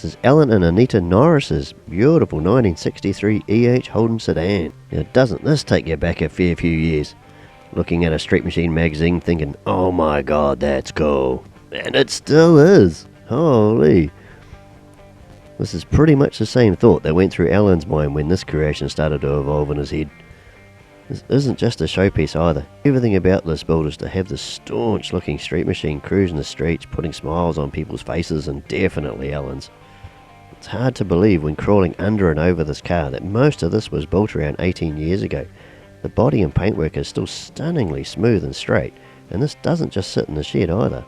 This is Allan and Anita Norris's beautiful 1963 Holden sedan. Now doesn't this take you back a fair few years? Looking at a Street Machine magazine thinking, oh my god, that's cool. And it still is. Holy. This is pretty much the same thought that went through Allan's mind when this creation started to evolve in his head. This isn't just a showpiece either. Everything about this build is to have this staunch looking street machine cruising the streets, putting smiles on people's faces, and definitely Allan's. It's hard to believe when crawling under and over this car that most of this was built around 18 years ago. The body and paintwork is still stunningly smooth and straight, and this doesn't just sit in the shed either.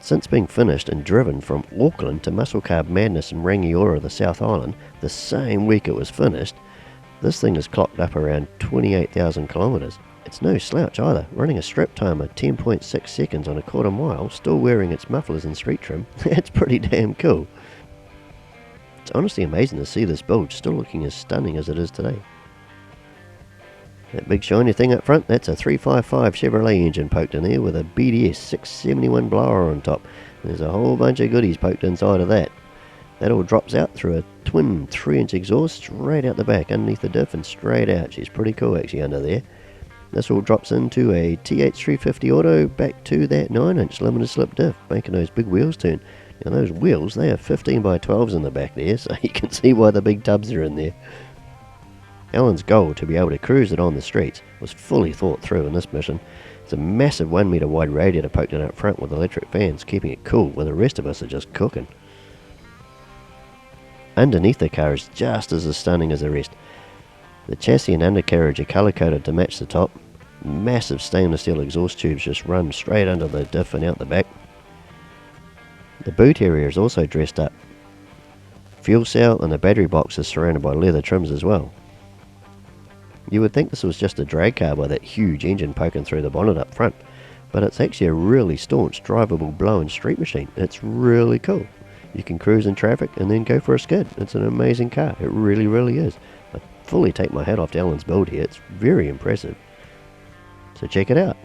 Since being finished and driven from Auckland to Muscle Car Madness in Rangiora, the South Island, the same week it was finished, this thing is clocked up around 28,000 kilometres. It's no slouch either, running a strip time of 10.6 seconds on a quarter mile, still wearing its mufflers and street trim. That's pretty damn cool. It's honestly amazing to see this build still looking as stunning as it is today. That big shiny thing up front, that's a 355 Chevrolet engine poked in there with a BDS 671 blower on top. There's a whole bunch of goodies poked inside of that. That all drops out through a twin 3-inch exhaust straight out the back underneath the diff and straight out. She's pretty cool actually under there. This all drops into a TH350 auto back to that 9-inch limited slip diff, making those big wheels turn. Now those wheels, they are 15 by 12s in the back there, so you can see why the big tubs are in there. Allan's goal to be able to cruise it on the streets was fully thought through in this mission. It's a massive 1 metre wide radiator poked in up front with electric fans, keeping it cool while the rest of us are just cooking. Underneath the car is just as stunning as the rest. The chassis and undercarriage are colour coded to match the top. Massive stainless steel exhaust tubes just run straight under the diff and out the back. The boot area is also dressed up. Fuel cell and the battery box is surrounded by leather trims as well. You would think this was just a drag car by that huge engine poking through the bonnet up front, but it's actually a really staunch, drivable blow-in street machine. It's really cool. You can cruise in traffic and then go for a skid. It's an amazing car. It really, really is. I fully take my hat off to Allan's build here. It's very impressive. So check it out.